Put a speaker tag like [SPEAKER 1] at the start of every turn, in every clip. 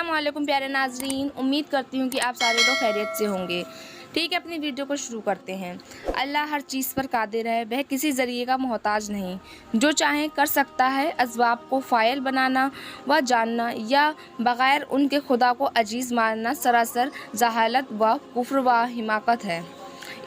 [SPEAKER 1] अस्सलाम वालेकुम प्यारे नाजरीन, उम्मीद करती हूँ कि आप सारे लोग खैरियत से होंगे। ठीक है, अपनी वीडियो को शुरू करते हैं। अल्लाह हर चीज़ पर कादिर है, वह किसी ज़रिए का मोहताज नहीं, जो चाहे कर सकता है। असबाब को फ़ाइल बनाना व जानना या बग़ैर उनके खुदा को अजीज़ मानना सरासर जहालत व कुफ्र व हिमाकत है।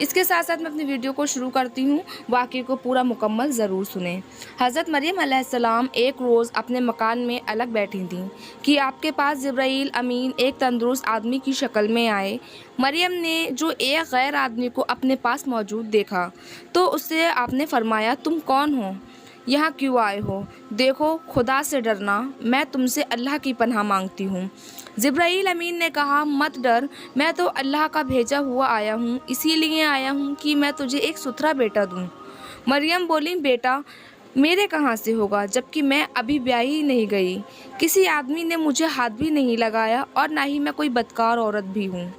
[SPEAKER 1] इसके साथ साथ मैं अपनी वीडियो को शुरू करती हूँ, वाक़े को पूरा मुकम्मल ज़रूर सुनें। हज़रत मरियम अलैहिस्सलाम एक रोज़ अपने मकान में अलग बैठी थीं कि आपके पास जिब्राईल अमीन एक तंदुरुस्त आदमी की शक्ल में आए। मरियम ने जो एक गैर आदमी को अपने पास मौजूद देखा तो उससे आपने फरमाया, तुम कौन हो, यहाँ क्यों आए हो? देखो, खुदा से डरना, मैं तुमसे अल्लाह की पनाह मांगती हूँ। जिब्राईल अमीन ने कहा, मत डर, मैं तो अल्लाह का भेजा हुआ आया हूँ, इसीलिए आया हूँ कि मैं तुझे एक सुथरा बेटा दूँ। मरियम बोली, बेटा मेरे कहाँ से होगा, जबकि मैं अभी ब्याही ही नहीं गई, किसी आदमी ने मुझे हाथ भी नहीं लगाया और ना ही मैं कोई बदकार औरत भी हूँ।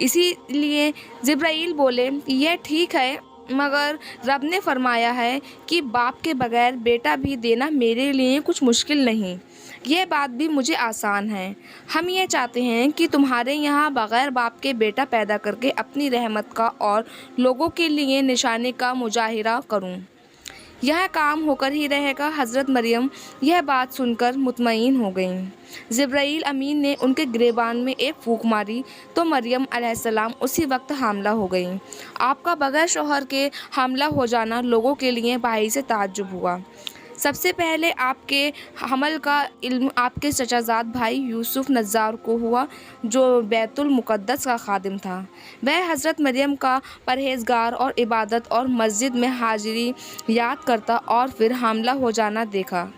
[SPEAKER 1] इसीलिए जिब्राईल बोले, यह ठीक है, मगर रब ने फरमाया है कि बाप के बगैर बेटा भी देना मेरे लिए कुछ मुश्किल नहीं, यह बात भी मुझे आसान है। हम ये चाहते हैं कि तुम्हारे यहाँ बगैर बाप के बेटा पैदा करके अपनी रहमत का और लोगों के लिए निशानी का मुजाहिरा करूँ। यह काम होकर ही रहेगा। हज़रत मरियम यह बात सुनकर मुतमईन हो गईं। जिब्राईल अमीन ने उनके गिरेबान में एक फूंक मारी तो मरियम अलैहिस्सलाम उसी वक्त हामला हो गईं। आपका बगैर शौहर के हामला हो जाना लोगों के लिए बाइस ताज्जुब हुआ। सबसे पहले आपके हमल का इल्म आपके चचाजाद भाई यूसुफ नज़्जार को हुआ, जो बैतुल मुक़द्दस का खादिम था। वह हज़रत मरियम का परहेज़गार और इबादत और मस्जिद में हाजिरी याद करता और फिर हामला हो जाना देखा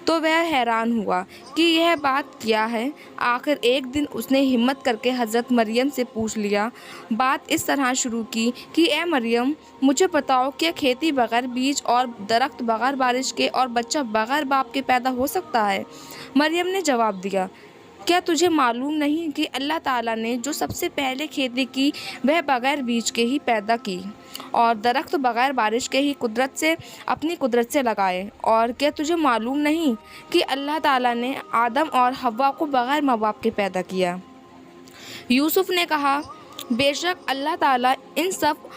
[SPEAKER 1] तो वह हैरान हुआ कि यह बात क्या है। आखिर एक दिन उसने हिम्मत करके हज़रत मरियम से पूछ लिया। बात इस तरह शुरू की कि ए मरियम, मुझे बताओ, क्या खेती बग़ैर बीज और दरख्त बग़ैर बारिश के और बच्चा बग़ैर बाप के पैदा हो सकता है? मरियम ने जवाब दिया, क्या तुझे मालूम नहीं कि अल्लाह ताला ने जो सबसे पहले खेती की वह बग़ैर बीज के ही पैदा की और दरख्त बग़ैर बारिश के ही अपनी कुदरत से लगाए? और क्या तुझे मालूम नहीं कि अल्लाह ताला ने आदम और हव्वा को बग़ैर माँ बाप के पैदा किया? यूसुफ ने कहा, बेशक अल्लाह ताला इन सब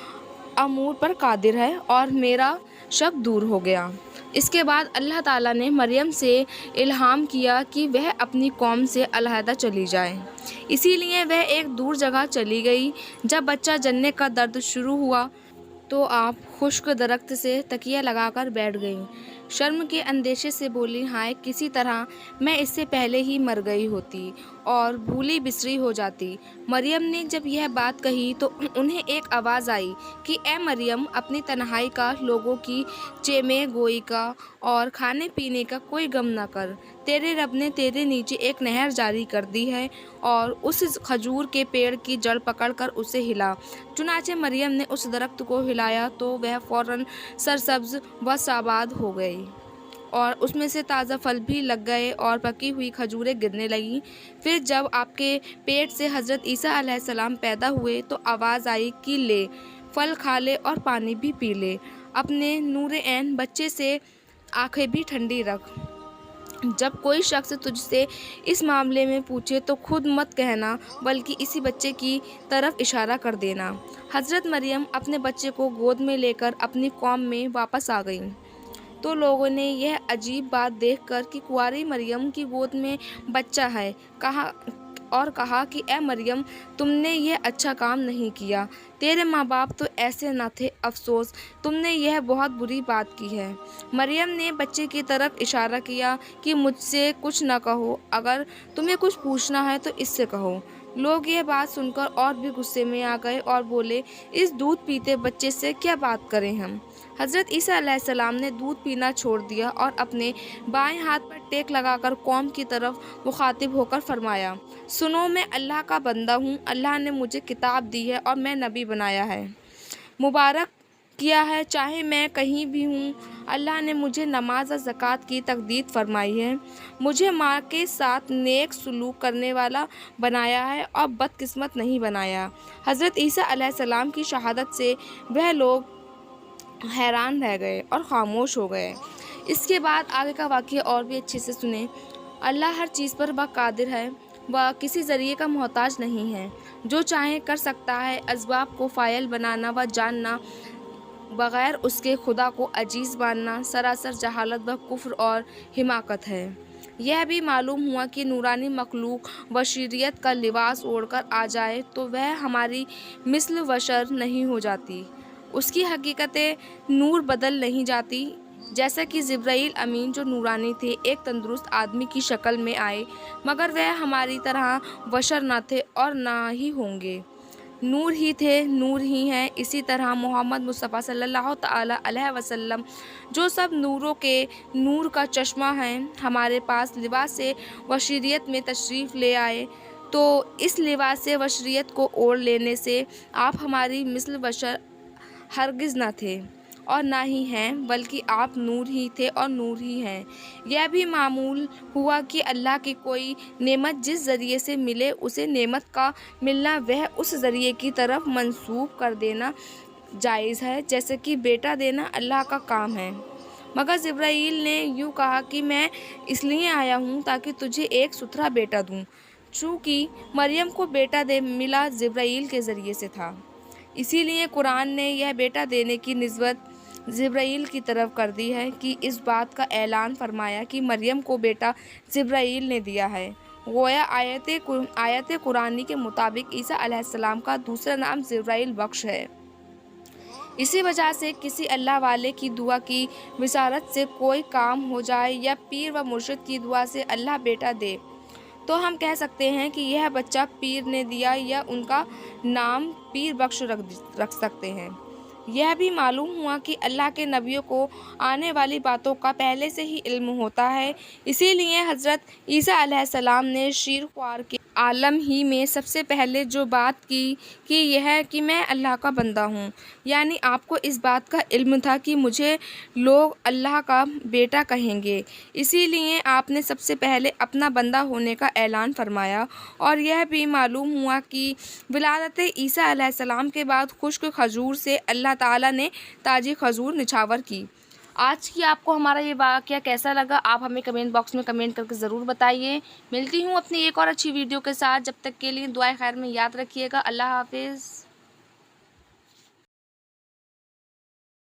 [SPEAKER 1] अमूर पर कादिर है, और मेरा शक दूर हो गया। इसके बाद अल्लाह ताला ने मरियम से इल्हाम किया कि वह अपनी कौम से अलहदा चली जाए। इसीलिए वह एक दूर जगह चली गई। जब बच्चा जनने का दर्द शुरू हुआ तो आप खुश्क दरख्त से तकिया लगाकर बैठ गईं। शर्म के अंदेशे से बोली, हाय, किसी तरह मैं इससे पहले ही मर गई होती और भूली बिसरी हो जाती। मरियम ने जब यह बात कही तो उन्हें एक आवाज़ आई कि ए मरियम, अपनी तन्हाई का, लोगों की चेमे गोई का और खाने पीने का कोई गम न कर। तेरे रब ने तेरे नीचे एक नहर जारी कर दी है और उस खजूर के पेड़ की जड़ पकड़कर उसे हिला। चुनाचे मरियम ने उस दरख्त को हिलाया तो वह फ़ौरन सरसब्ज़ व साबाद हो गई और उसमें से ताज़ा फल भी लग गए और पकी हुई खजूरें गिरने लगीं। फिर जब आपके पेट से हज़रत ईसा अलैहिस्सलाम पैदा हुए तो आवाज़ आई कि ले, फल खा ले और पानी भी पी ले। अपने नूरे ऐन बच्चे से आंखें भी ठंडी रख। जब कोई शख्स तुझसे इस मामले में पूछे तो खुद मत कहना, बल्कि इसी बच्चे की तरफ इशारा कर देना। हज़रत मरियम अपने बच्चे को गोद में लेकर अपनी कौम में वापस आ गईं तो लोगों ने यह अजीब बात देखकर कि कुंवारी मरियम की गोद में बच्चा है कहा कि ए मरियम, तुमने यह अच्छा काम नहीं किया, तेरे माँ बाप तो ऐसे न थे, अफसोस, तुमने यह बहुत बुरी बात की है। मरियम ने बच्चे की तरफ इशारा किया कि मुझसे कुछ न कहो, अगर तुम्हें कुछ पूछना है तो इससे कहो। लोग यह बात सुनकर और भी गुस्से में आ गए और बोले, इस दूध पीते बच्चे से क्या बात करें हम? हज़रत ईसा अलैहिस्सलाम ने दूध पीना छोड़ दिया और अपने बाएं हाथ पर टेक लगाकर कौम की तरफ मुखातिब होकर फरमाया, सुनो, मैं अल्लाह का बंदा हूँ। अल्लाह ने मुझे किताब दी है और मैं नबी बनाया है, मुबारक किया है, चाहे मैं कहीं भी हूँ। अल्लाह ने मुझे नमाज और ज़कात की तकदीर फरमाई है, मुझे माँ के साथ नेक सलूक करने वाला बनाया है और बदकिस्मत नहीं बनाया। हज़रत ईसा अलैहिस्सलाम की शहादत से वह लोग हैरान रह गए और ख़ामोश हो गए। इसके बाद आगे का वाक़या और भी अच्छे से सुने। अल्लाह हर चीज़ पर बाकादिर है, وہ کسی ذریعے کا محتاج نہیں ہے، جو چاہے کر سکتا ہے۔ اسباب کو فاعل بنانا و جاننا بغیر اس کے خدا کو عزیز ماننا سراسر جہالت و کفر اور حماقت ہے۔ یہ بھی معلوم ہوا کہ نورانی مخلوق بشریت کا لباس اوڑھ کر آ جائے تو وہ ہماری مثل بشر نہیں ہو جاتی، اس کی حقیقت نور بدل نہیں جاتی۔ جیسا کہ جبرائیل امین جو نورانی تھے ایک تندرست آدمی کی شکل میں آئے، مگر وہ ہماری طرح بشر نہ تھے اور نہ ہی ہوں گے، نور ہی تھے، نور ہی ہیں۔ اسی طرح محمد مصطفیٰ صلی اللہ تعالی علیہ وسلم جو سب نوروں کے نور کا چشمہ ہیں، ہمارے پاس لباس بشریت میں تشریف لے آئے، تو اس لباس بشریت کو اوڑھ لینے سے آپ ہماری مثل بشر ہرگز نہ تھے اور نہ ہی ہیں، بلکہ آپ نور ہی تھے اور نور ہی ہیں۔ یہ بھی معلوم ہوا کہ اللہ کی کوئی نعمت جس ذریعے سے ملے، اسے نعمت کا ملنا وہ اس ذریعے کی طرف منسوب کر دینا جائز ہے، جیسے کہ بیٹا دینا اللہ کا کام ہے۔ مگر جبرائیل نے یوں کہا کہ میں اس لیے آیا ہوں تاکہ تجھے ایک ستھرا بیٹا دوں، چونکہ مریم کو بیٹا ملا جبرائیل کے ذریعے سے تھا، اسی لیے قرآن نے یہ بیٹا دینے کی نسبت جبرائیل کی طرف کر دی ہے کہ اس بات کا اعلان فرمایا کہ مریم کو بیٹا جبرائیل نے دیا ہے۔ گویا آیت قرآنی کے مطابق عیسیٰ علیہ السلام کا دوسرا نام جبرائیل بخش ہے۔ اسی وجہ سے کسی اللہ والے کی دعا کی بشارت سے کوئی کام ہو جائے یا پیر و مرشد کی دعا سے اللہ بیٹا دے تو ہم کہہ سکتے ہیں کہ یہ بچہ پیر نے دیا، یا ان کا نام پیر بخش رکھ سکتے ہیں۔ یہ بھی معلوم ہوا کہ اللہ کے نبیوں کو آنے والی باتوں کا پہلے سے ہی علم ہوتا ہے، اسی لیے حضرت عیسیٰ علیہ السلام نے شیر خوار کے عالم ہی میں سب سے پہلے جو بات کی کہ یہ ہے کہ میں اللہ کا بندہ ہوں، یعنی آپ کو اس بات کا علم تھا کہ مجھے لوگ اللہ کا بیٹا کہیں گے، اسی لیے آپ نے سب سے پہلے اپنا بندہ ہونے کا اعلان فرمایا۔ اور یہ بھی معلوم ہوا کہ ولادت عیسیٰ علیہ السلام کے بعد خشک کھجور سے اللہ تعالیٰ نے تازی کھجور نچھاور کی۔ آج کی آپ کو ہمارا یہ واقعہ کیسا لگا، آپ ہمیں کمنٹ باکس میں کمنٹ کر کے ضرور بتائیے۔ ملتی ہوں اپنی ایک اور اچھی ویڈیو کے ساتھ، جب تک کے لیے دعائے خیر میں یاد رکھیے گا۔ اللہ حافظ۔